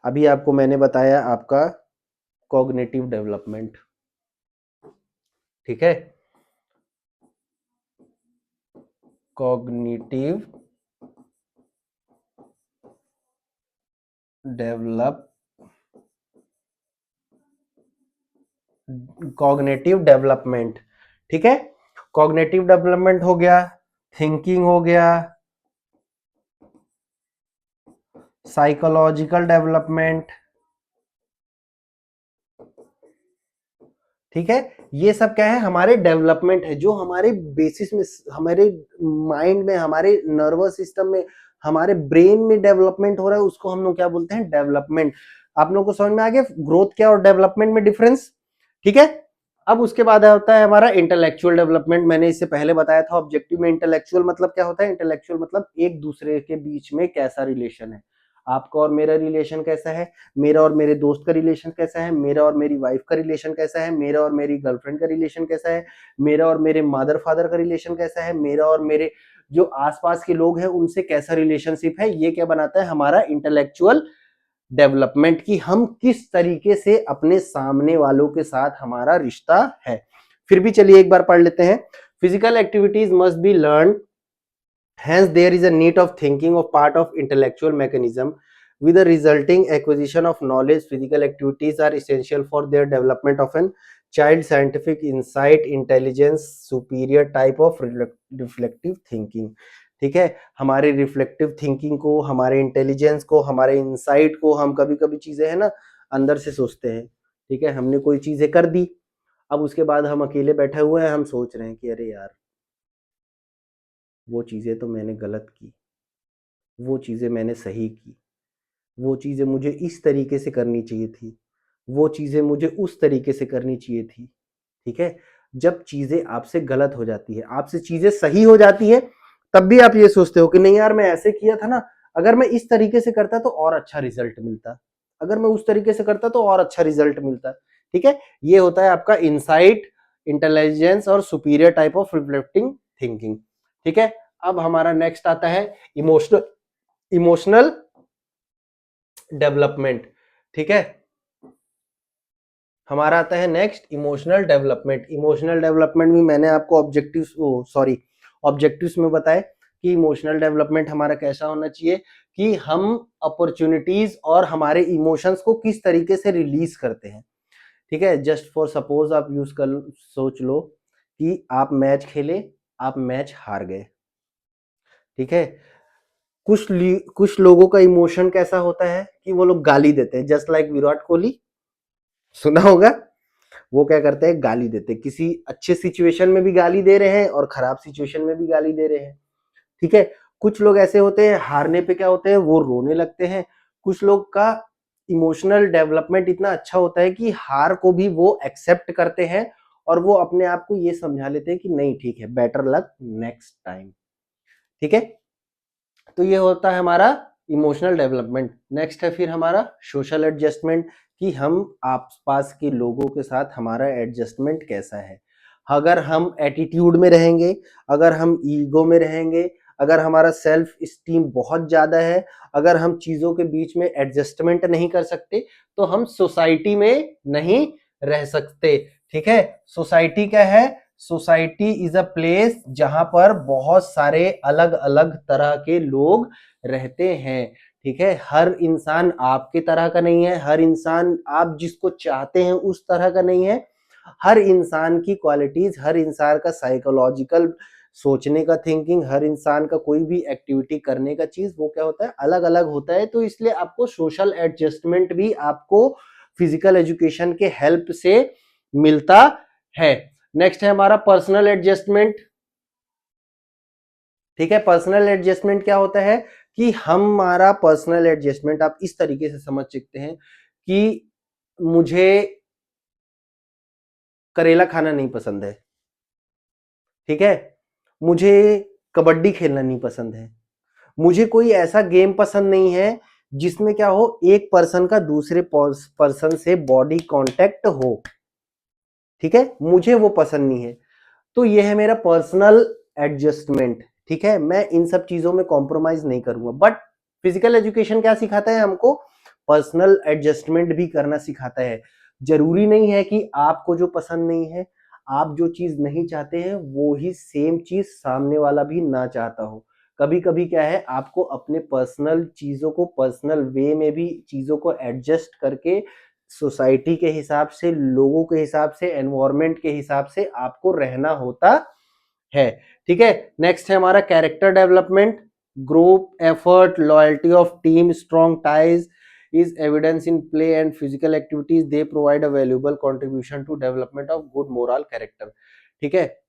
अभी आपको मैंने बताया आपका कॉग्निटिव डेवलपमेंट। ठीक है, कॉग्निटिव डेवलप कॉग्निटिव डेवलपमेंट, ठीक है। कॉग्निटिव डेवलपमेंट हो गया, थिंकिंग हो गया, साइकोलॉजिकल डेवलपमेंट, ठीक है। ये सब क्या है, हमारे डेवलपमेंट है, जो हमारे बेसिस में, हमारे माइंड में, हमारे नर्वस सिस्टम में, हमारे ब्रेन में डेवलपमेंट हो रहा है, उसको हम लोग क्या बोलते हैं, डेवलपमेंट। आप लोगों को समझ में आ गया ग्रोथ क्या और डेवलपमेंट में डिफरेंस, ठीक है। अब उसके बाद होता है हमारा इंटेलेक्चुअल डेवलपमेंट। मैंने इससे पहले बताया था ऑब्जेक्टिव में। इंटेलेक्चुअल मतलब क्या होता है, इंटेलेक्चुअल मतलब एक दूसरे के बीच में कैसा रिलेशन है, आपका और मेरा रिलेशन कैसा है, मेरा और मेरे दोस्त का रिलेशन कैसा है, मेरा और मेरी वाइफ का रिलेशन कैसा है, मेरा और मेरी गर्लफ्रेंड का रिलेशन कैसा है, मेरा और मेरे मदर फादर का रिलेशन कैसा है, मेरा और मेरे जो आसपास के लोग हैं उनसे कैसा रिलेशनशिप है। ये क्या बनाता है, हमारा इंटेलेक्चुअल डेवलपमेंट, की हम किस तरीके से अपने सामने वालों के साथ हमारा रिश्ता है। फिर भी चलिए एक बार पढ़ लेते हैं। Physical activities must be learn, hence there is a need of thinking of part of intellectual mechanism with the resulting acquisition of knowledge. Physical activities are essential for their development of an child scientific insight, intelligence, superior type of reflective thinking, ठीक है। हमारे reflective thinking को, हमारे intelligence को, हमारे insight को, हम कभी कभी चीजें है ना अंदर से सोचते हैं, ठीक है। हमने कोई चीजें कर दी, अब उसके बाद हम अकेले बैठे हुए हैं, हम सोच रहे हैं कि अरे यार वो चीजें तो मैंने गलत की, वो चीज़ें मैंने सही की, वो चीज़ें मुझे इस तरीके से करनी चाहिए थी, वो चीज़ें मुझे उस तरीके से करनी चाहिए थी, ठीक है। जब चीज़ें आपसे गलत हो जाती है, आपसे चीज़ें सही हो जाती है, तब भी आप ये सोचते हो कि नहीं यार मैं ऐसे किया था ना, अगर मैं इस तरीके से करता तो और अच्छा रिजल्ट मिलता, अगर मैं उस तरीके से करता तो और अच्छा रिजल्ट मिलता, ठीक है। ये होता है आपका इंसाइट, इंटेलिजेंस और superior type of reflecting thinking, ठीक है। अब हमारा नेक्स्ट आता है इमोशनल इमोशनल डेवलपमेंट, ठीक है। हमारा आता है next emotional development. Emotional development भी मैंने आपको ऑब्जेक्टिव्स में बताया कि इमोशनल डेवलपमेंट हमारा कैसा होना चाहिए, कि हम अपॉर्चुनिटीज और हमारे इमोशंस को किस तरीके से रिलीज करते हैं, ठीक है। जस्ट फॉर सपोज आप यूज कर सोच लो कि आप मैच खेले, आप मैच हार गए, ठीक है। कुछ लोगों का इमोशन कैसा होता है कि वो लोग गाली देते हैं, जस्ट लाइक विराट कोहली, सुना होगा। वो क्या करते हैं, गाली देते हैं, किसी अच्छे सिचुएशन में भी गाली दे रहे हैं और खराब सिचुएशन में भी गाली दे रहे हैं, ठीक है। कुछ लोग ऐसे होते हैं हारने पे क्या होते हैं, वो रोने लगते हैं। कुछ लोग का इमोशनल डेवलपमेंट इतना अच्छा होता है कि हार को भी वो एक्सेप्ट करते हैं और वो अपने आप को ये समझा लेते हैं कि नहीं ठीक है, बेटर लक नेक्स्ट टाइम, ठीक है। तो ये होता है हमारा इमोशनल डेवलपमेंट। नेक्स्ट है फिर हमारा सोशल एडजस्टमेंट, कि हम आसपास के लोगों के साथ हमारा एडजस्टमेंट कैसा है। अगर हम एटीट्यूड में रहेंगे, अगर हम ईगो में रहेंगे, अगर हमारा सेल्फ स्टीम बहुत ज्यादा है, अगर हम चीजों के बीच में एडजस्टमेंट नहीं कर सकते, तो हम सोसाइटी में नहीं रह सकते, ठीक है। सोसाइटी क्या है, सोसाइटी इज अ प्लेस जहां पर बहुत सारे अलग अलग तरह के लोग रहते हैं, ठीक है। हर इंसान आपके तरह का नहीं है, हर इंसान आप जिसको चाहते हैं उस तरह का नहीं है। हर इंसान की क्वालिटीज, हर इंसान का साइकोलॉजिकल सोचने का थिंकिंग, हर इंसान का कोई भी एक्टिविटी करने का चीज वो क्या होता है, अलग अलग होता है। तो इसलिए आपको सोशल एडजस्टमेंट भी आपको फिजिकल एजुकेशन के हेल्प से मिलता है। नेक्स्ट है हमारा पर्सनल एडजस्टमेंट, ठीक है। पर्सनल एडजस्टमेंट क्या होता है, कि हमारा पर्सनल एडजस्टमेंट आप इस तरीके से समझ सकते हैं कि मुझे करेला खाना नहीं पसंद है, ठीक है। मुझे कबड्डी खेलना नहीं पसंद है, मुझे कोई ऐसा गेम पसंद नहीं है जिसमें क्या हो, एक पर्सन का दूसरे पर्सन से बॉडी कांटेक्ट हो, ठीक है, मुझे वो पसंद नहीं है। तो ये है मेरा पर्सनल एडजस्टमेंट, ठीक है। मैं इन सब चीजों में कॉम्प्रोमाइज नहीं करूंगा। बट फिजिकल एजुकेशन क्या सिखाता है हमको, पर्सनल एडजस्टमेंट भी करना सिखाता है। जरूरी नहीं है कि आपको जो पसंद नहीं है, आप जो चीज नहीं चाहते हैं वो ही सेम चीज सामने वाला भी ना चाहता हो। कभी कभी क्या है, आपको अपने पर्सनल चीजों को पर्सनल वे में भी चीजों को एडजस्ट करके सोसाइटी के हिसाब से, लोगों के हिसाब से, एनवायरमेंट के हिसाब से आपको रहना होता है। ठीक है, नेक्स्ट है हमारा character development. Group effort, loyalty of team, strong ties is evidence in play and physical activities. They provide a valuable contribution to development of good moral character. ठीक है,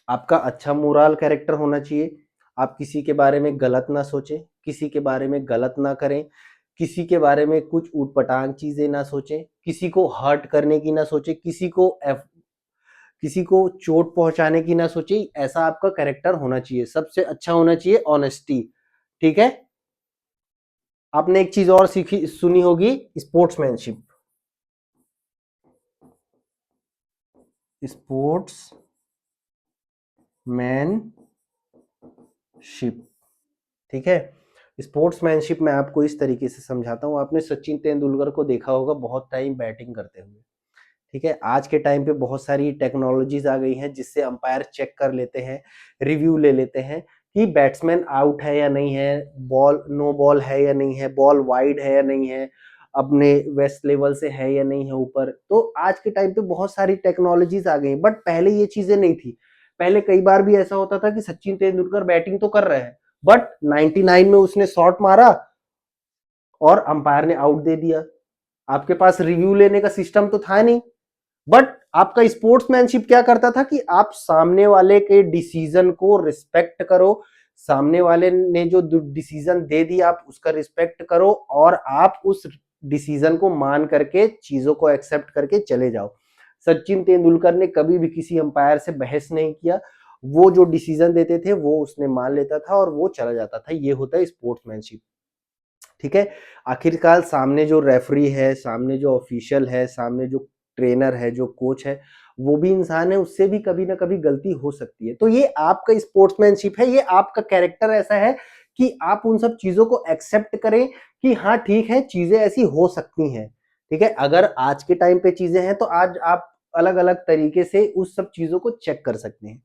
आपका अच्छा मोरल कैरेक्टर होना चाहिए। आप किसी के बारे में गलत ना सोचें, किसी के बारे में गलत ना करें, किसी के बारे में कुछ ऊटपटांग चीजें ना सोचें, किसी को हर्ट करने की ना सोचें, किसी को चोट पहुंचाने की ना सोचें। ऐसा आपका कैरेक्टर होना चाहिए। सबसे अच्छा होना चाहिए ऑनेस्टी। ठीक है, आपने एक चीज और सीखी सुनी होगी, स्पोर्ट्समैनशिप। स्पोर्ट्समैनशिप, ठीक है। स्पोर्ट्समैनशिप मैं आपको इस तरीके से समझाता हूँ। आपने सचिन तेंदुलकर को देखा होगा बहुत टाइम बैटिंग करते हुए। ठीक है, आज के टाइम पे बहुत सारी टेक्नोलॉजीज आ गई हैं जिससे अंपायर चेक कर लेते हैं, रिव्यू ले लेते हैं कि बैट्समैन आउट है या नहीं है, बॉल नो बॉल है या नहीं है, बॉल वाइड है या नहीं है, अपने वेस्ट लेवल से है या नहीं है ऊपर। तो आज के टाइम पे बहुत सारी टेक्नोलॉजीज आ गई, बट पहले ये चीजें नहीं थी। पहले कई बार भी ऐसा होता था कि सचिन तेंदुलकर बैटिंग तो कर रहे हैं, बट 99 में उसने शॉट मारा और अंपायर ने आउट दे दिया। आपके पास रिव्यू लेने का सिस्टम तो था नहीं, बट आपका स्पोर्ट्समैनशिप क्या करता था कि आप सामने वाले के डिसीजन को रिस्पेक्ट करो, सामने वाले ने जो डिसीजन दे दिया आप उसका रिस्पेक्ट करो, और आप उस डिसीजन को मान करके चीजों को एक्सेप्ट करके चले जाओ। सचिन तेंदुलकर ने कभी भी किसी अंपायर से बहस नहीं किया, वो जो डिसीजन देते थे वो उसने मान लेता था और वो चला जाता था। ये होता है स्पोर्ट्समैनशिप। ठीक है, आखिरकार सामने जो रेफरी है, सामने जो ऑफिशियल है, सामने जो ट्रेनर है, जो कोच है, वो भी इंसान है, उससे भी कभी ना कभी गलती हो सकती है। तो ये आपका स्पोर्ट्समैनशिप है, ये आपका कैरेक्टर ऐसा है कि आप उन सब चीजों को एक्सेप्ट करें कि हाँ ठीक है, चीजें ऐसी हो सकती हैं। ठीक है, अगर आज के टाइम पे चीजें हैं तो आज आप अलग अलग तरीके से उस सब चीजों को चेक कर सकते हैं।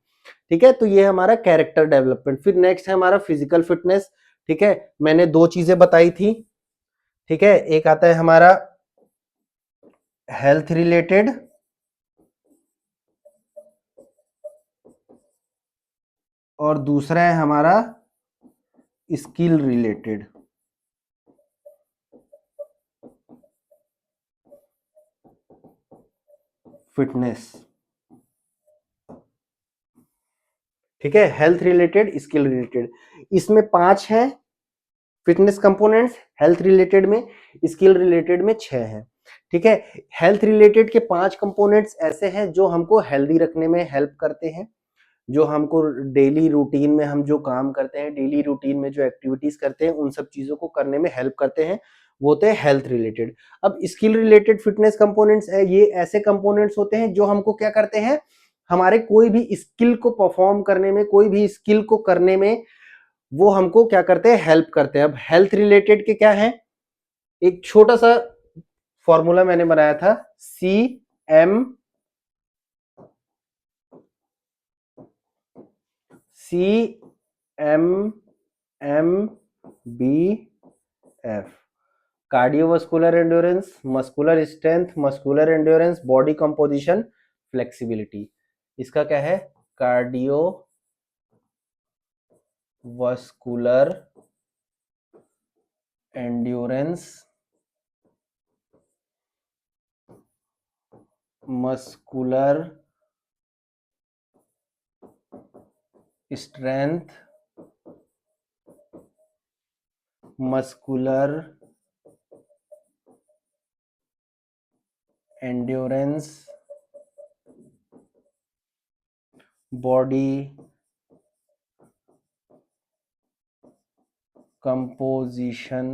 ठीक है, तो ये हमारा कैरेक्टर डेवलपमेंट। फिर नेक्स्ट है हमारा फिजिकल फिटनेस। ठीक है, मैंने दो चीजें बताई थी। ठीक है, एक आता है हमारा हेल्थ रिलेटेड, और दूसरा है हमारा स्किल रिलेटेड फिटनेस। ठीक है, हेल्थ रिलेटेड, स्किल रिलेटेड, इसमें 5 है फिटनेस कंपोनेंट्स, हेल्थ रिलेटेड में, स्किल रिलेटेड में 6 है। ठीक है, हेल्थ रिलेटेड के 5 कंपोनेंट्स ऐसे हैं जो हमको हेल्दी रखने में हेल्प करते हैं, जो हमको डेली रूटीन में हम जो काम करते हैं, डेली रूटीन में जो एक्टिविटीज करते हैं, उन सब चीजों को करने में हेल्प करते हैं, वो होते हैं हेल्थ रिलेटेड। अब स्किल रिलेटेड फिटनेस कंपोनेंट्स है, ये ऐसे कंपोनेंट्स होते हैं जो हमको क्या करते हैं, हमारे कोई भी स्किल को परफॉर्म करने में, कोई भी स्किल को करने में वो हमको क्या करते हैं, हेल्प करते हैं। अब हेल्थ रिलेटेड के क्या है, एक छोटा सा फॉर्मूला मैंने बनाया था, CMMBF, cardiovascular endurance, muscular strength, muscular endurance, body composition, flexibility. इसका क्या है, cardiovascular endurance, muscular strength, muscular endurance, body composition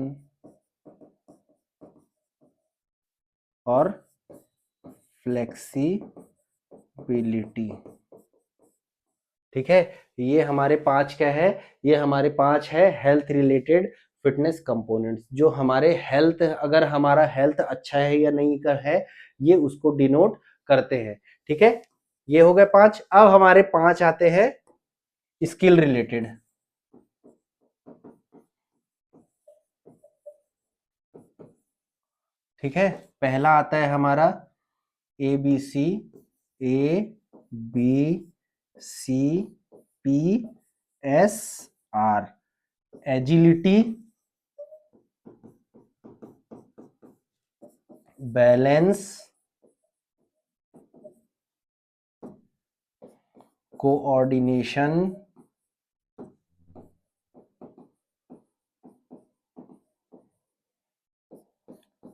और फ्लेक्सिबिलिटी। ठीक है, ये हमारे 5 क्या है, ये हमारे 5 है हेल्थ रिलेटेड फिटनेस कंपोनेंट्स, जो हमारे हेल्थ, अगर हमारा हेल्थ अच्छा है या नहीं का है, ये उसको डिनोट करते हैं। ठीक है, ये हो गए 5। अब हमारे 5 आते हैं स्किल रिलेटेड। ठीक है, पहला आता है हमारा ABC, ABCPSR, agility, balance, coordination,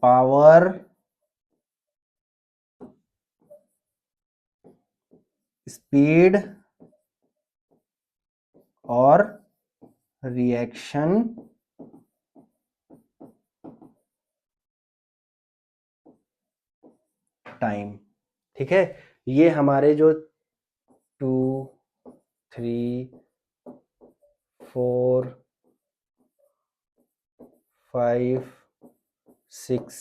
power, speed और रिएक्शन टाइम। ठीक है, ये हमारे जो 2, 3, 4, 5, 6,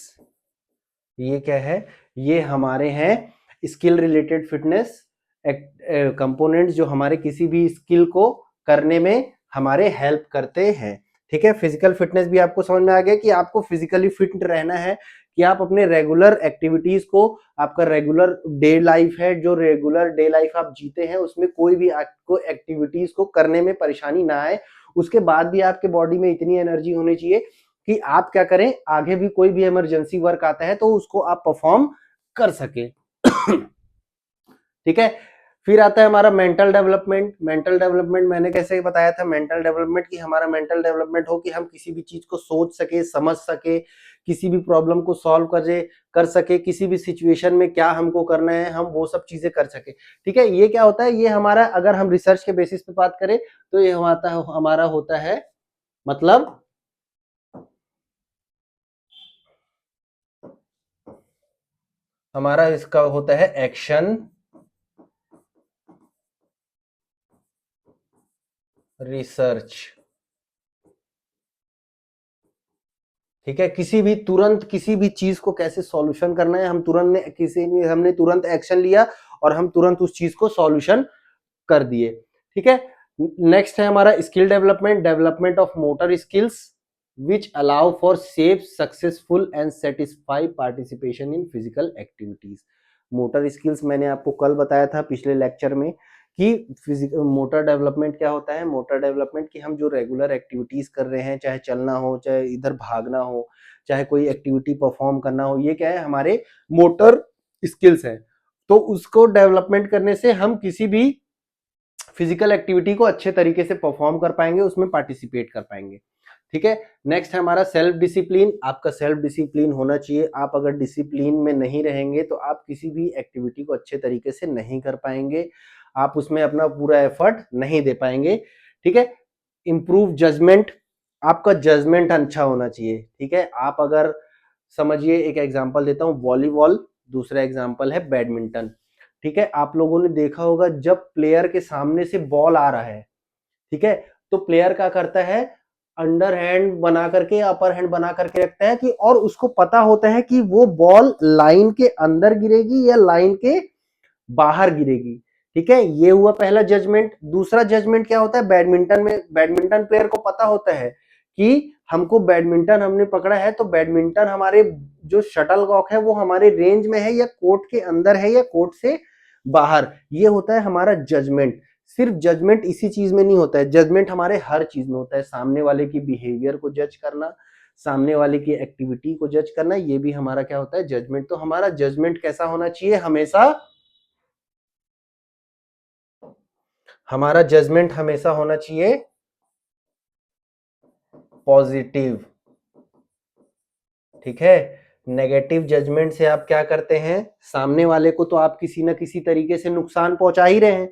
ये क्या है, ये हमारे हैं स्किल रिलेटेड फिटनेस कंपोनेंट्स जो हमारे किसी भी स्किल को करने में हमारे हेल्प करते हैं। ठीक है, फिजिकल फिटनेस भी आपको समझ में आ गया कि आपको फिजिकली फिट रहना है, कि आप अपने रेगुलर एक्टिविटीज को, आपका रेगुलर डे लाइफ है, जो रेगुलर डे लाइफ आप जीते हैं उसमें कोई भी आपको एक्टिविटीज को करने में परेशानी ना आए, उसके बाद भी आपके बॉडी में इतनी एनर्जी होनी चाहिए कि आप क्या करें, आगे भी कोई भी इमरजेंसी वर्क आता है तो उसको आप परफॉर्म कर सके। ठीक है, फिर आता है हमारा मेंटल डेवलपमेंट। मेंटल डेवलपमेंट मैंने कैसे बताया था, मेंटल डेवलपमेंट कि हमारा मेंटल डेवलपमेंट हो कि हम किसी भी चीज को सोच सके, समझ सके, किसी भी प्रॉब्लम को सॉल्व कर सके, किसी भी सिचुएशन में क्या हमको करना है हम वो सब चीजें कर सके। ठीक है, ये क्या होता है, ये हमारा अगर हम रिसर्च के बेसिस पे बात करें तो ये हमारा होता है, मतलब हमारा इसका होता है एक्शन रिसर्च। ठीक है, किसी भी तुरंत किसी भी चीज को कैसे सॉल्यूशन करना है, हम तुरंत ने किसी ने हमने तुरंत एक्शन लिया और हम तुरंत उस चीज को सॉल्यूशन कर दिए। ठीक है, नेक्स्ट है हमारा skill development, development of motor skills which allow for safe, successful and satisfy participation in physical activities. Motor skills मैंने आपको कल बताया था पिछले लेक्चर में कि फिजिकल मोटर डेवलपमेंट क्या होता है। मोटर डेवलपमेंट कि हम जो रेगुलर एक्टिविटीज कर रहे हैं, चाहे चलना हो, चाहे इधर भागना हो, चाहे कोई एक्टिविटी परफॉर्म करना हो, ये क्या है, हमारे मोटर स्किल्स है। तो उसको डेवलपमेंट करने से हम किसी भी फिजिकल एक्टिविटी को अच्छे तरीके से परफॉर्म कर पाएंगे, उसमें पार्टिसिपेट कर पाएंगे। ठीक है, नेक्स्ट है हमारा सेल्फ डिसिप्लिन। आपका सेल्फ डिसिप्लिन होना चाहिए, आप अगर डिसिप्लिन में नहीं रहेंगे तो आप किसी भी एक्टिविटी को अच्छे तरीके से नहीं कर पाएंगे, आप उसमें अपना पूरा एफर्ट नहीं दे पाएंगे। ठीक है, इंप्रूव जजमेंट, आपका जजमेंट अच्छा होना चाहिए। ठीक है, आप अगर समझिए, एक एग्जांपल देता हूं, वॉलीबॉल, दूसरा एग्जांपल है बैडमिंटन। ठीक है, आप लोगों ने देखा होगा जब प्लेयर के सामने से बॉल आ रहा है, ठीक है, तो प्लेयर क्या करता है, अंडर हैंड बना करके, अपर हैंड बना करके रखता है कि, और उसको पता होता है कि वो बॉल लाइन के अंदर गिरेगी या लाइन के बाहर गिरेगी। ठीक है, ये हुआ पहला जजमेंट। दूसरा जजमेंट क्या होता है, बैडमिंटन में बैडमिंटन प्लेयर को पता होता है कि हमको बैडमिंटन हमने पकड़ा है तो बैडमिंटन हमारे जो शटल कॉक है वो हमारे रेंज में है या कोर्ट के अंदर है या कोर्ट से बाहर। ये होता है हमारा जजमेंट। सिर्फ जजमेंट इसी चीज में नहीं होता है, जजमेंट हमारे हर चीज में होता है। सामने वाले की बिहेवियर को जज करना, सामने वाले की एक्टिविटी को जज करना, ये भी हमारा क्या होता है, जजमेंट। तो हमारा जजमेंट कैसा होना चाहिए, हमारा जजमेंट हमेशा होना चाहिए पॉजिटिव। ठीक है, नेगेटिव जजमेंट से आप क्या करते हैं, सामने वाले को तो आप किसी ना किसी तरीके से नुकसान पहुंचा ही रहे हैं,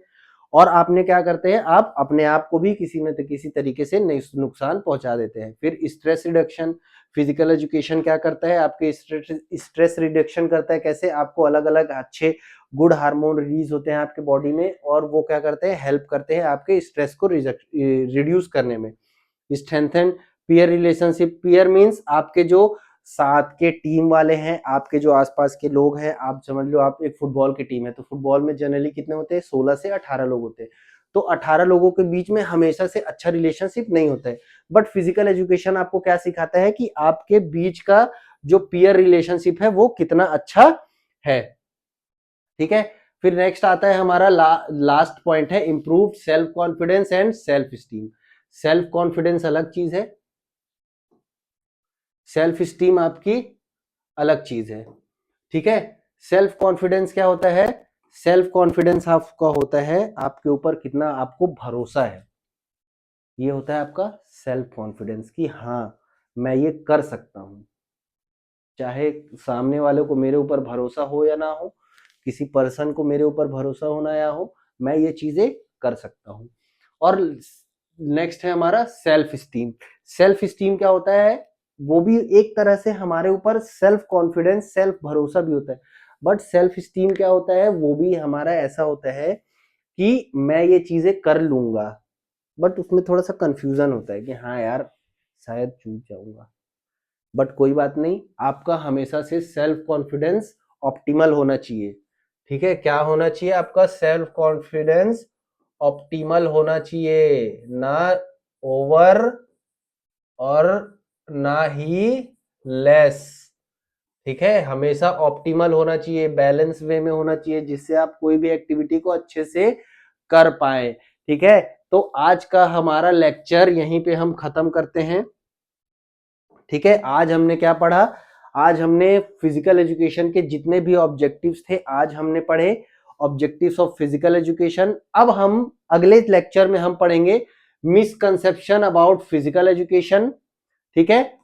और आपने क्या करते हैं, आप अपने आप को भी किसी न किसी तरीके से नुकसान पहुंचा देते हैं। फिर स्ट्रेस रिडक्शन, फिजिकल एजुकेशन क्या करता है, आपके स्ट्रेस रिडक्शन करता है। कैसे, आपको अलग अलग अच्छे गुड हार्मोन रिलीज होते हैं आपके बॉडी में, और वो क्या करते हैं, हेल्प करते हैं आपके स्ट्रेस को रिड्यूस करने में। Strengthen peer relationship, peer means आपके जो साथ के टीम वाले हैं, आपके जो आसपास के लोग हैं। आप समझ लो, आप एक फुटबॉल की टीम है तो फुटबॉल में जनरली कितने होते हैं, 16 से 18 लोग होते हैं। तो 18 लोगों के बीच में हमेशा से अच्छा रिलेशनशिप नहीं होता है। बट फिजिकल एजुकेशन आपको क्या सिखाता है कि आपके बीच का जो पीयर रिलेशनशिप है वो कितना अच्छा है। ठीक है, फिर नेक्स्ट आता है हमारा लास्ट पॉइंट है improve self confidence and self esteem. Self confidence अलग चीज है, सेल्फ स्टीम आपकी अलग चीज है। ठीक है, सेल्फ कॉन्फिडेंस क्या होता है? सेल्फ कॉन्फिडेंस आपका होता है आपके ऊपर कितना आपको भरोसा है, ये होता है आपका सेल्फ कॉन्फिडेंस कि हाँ मैं ये कर सकता हूं, चाहे सामने वाले को मेरे ऊपर भरोसा हो या ना हो, किसी पर्सन को मेरे ऊपर भरोसा होना या हो, मैं ये चीजें कर सकता हूं। और नेक्स्ट है हमारा सेल्फ स्टीम। सेल्फ स्टीम क्या होता है? वो भी एक तरह से हमारे ऊपर सेल्फ कॉन्फिडेंस सेल्फ भरोसा भी होता है, बट सेल्फ स्टीम क्या होता है? वो भी हमारा ऐसा होता है कि मैं ये चीजें कर लूंगा, बट उसमें थोड़ा सा कंफ्यूजन होता है कि हाँ यार शायद चूक जाऊंगा, बट कोई बात नहीं, आपका हमेशा से सेल्फ कॉन्फिडेंस ऑप्टिमल होना चाहिए। ठीक है, क्या होना चाहिए? आपका सेल्फ कॉन्फिडेंस ऑप्टिमल होना चाहिए, ना ओवर और ना ही लेस। ठीक है, हमेशा ऑप्टिमल होना चाहिए, बैलेंस वे में होना चाहिए, जिससे आप कोई भी एक्टिविटी को अच्छे से कर पाए। ठीक है, तो आज का हमारा लेक्चर यहीं पे हम खत्म करते हैं। ठीक है, आज हमने क्या पढ़ा? आज हमने फिजिकल एजुकेशन के जितने भी ऑब्जेक्टिव्स थे आज हमने पढ़े, ऑब्जेक्टिव्स ऑफ फिजिकल एजुकेशन। अब हम अगले लेक्चर में हम पढ़ेंगे मिसकंसेप्शन अबाउट फिजिकल एजुकेशन। ठीक है,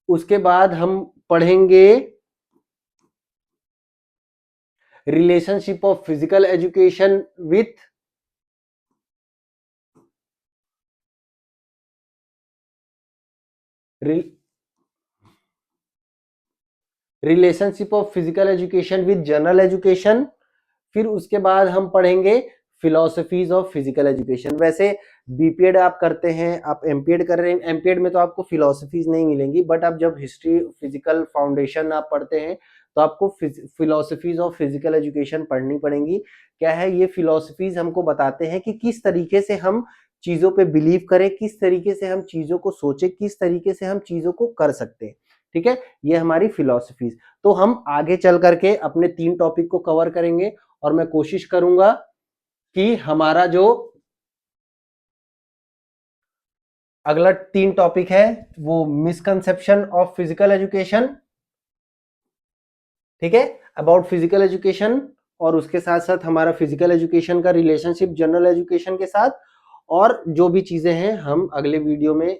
उसके बाद हम पढ़ेंगे relationship of physical education with relationship of physical education with general education. फिर उसके बाद हम पढ़ेंगे फिलोसफीज ऑफ फिजिकल एजुकेशन। वैसे बीपीएड आप करते हैं, आप एमपीएड कर रहे हैं, एमपीएड में तो आपको फिलोसफीज नहीं मिलेंगी, बट आप जब हिस्ट्री फिजिकल फाउंडेशन आप पढ़ते हैं तो आपको फिलोसफीज ऑफ फिजिकल एजुकेशन पढ़नी पड़ेंगी। क्या है ये फिलोसफीज? हमको बताते हैं कि किस तरीके से हम चीजों पे बिलीव करें, किस तरीके से हम चीजों को सोचें, किस तरीके से हम चीजों को कर सकते हैं। ठीक है, ये हमारी फिलोसफीज। तो हम आगे चल करके अपने 3 टॉपिक को कवर करेंगे और मैं कोशिश करूंगा कि हमारा जो अगला 3 टॉपिक है वो मिसकंसेप्शन ऑफ फिजिकल एजुकेशन, ठीक है, अबाउट फिजिकल एजुकेशन, और उसके साथ साथ हमारा फिजिकल एजुकेशन का रिलेशनशिप जनरल एजुकेशन के साथ, और जो भी चीजें हैं हम अगले वीडियो में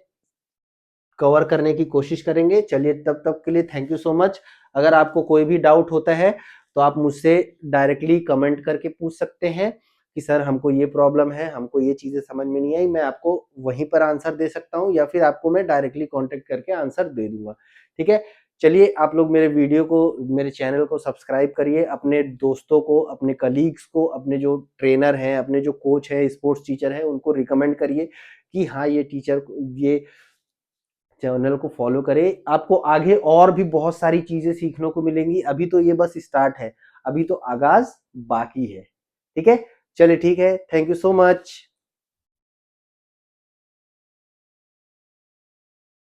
कवर करने की कोशिश करेंगे। चलिए, तब तक के लिए थैंक यू सो मच। अगर आपको कोई भी डाउट होता है तो आप मुझसे डायरेक्टली कमेंट करके पूछ सकते हैं कि सर हमको ये प्रॉब्लम है, हमको ये चीजें समझ में नहीं आई। मैं आपको वहीं पर आंसर दे सकता हूँ या फिर आपको मैं डायरेक्टली कांटेक्ट करके आंसर दे दूंगा। ठीक है, चलिए, आप लोग मेरे वीडियो को, मेरे चैनल को सब्सक्राइब करिए, अपने दोस्तों को, अपने कलीग्स को, अपने जो ट्रेनर हैं, अपने जो कोच है, स्पोर्ट्स टीचर है, उनको रिकमेंड करिए कि हाँ ये टीचर, ये चैनल को फॉलो करें। आपको आगे और भी बहुत सारी चीजें सीखने को मिलेंगी, अभी तो ये बस स्टार्ट है, अभी तो आगाज बाकी है। ठीक है, चलिए ठीक है, थैंक यू सो मच।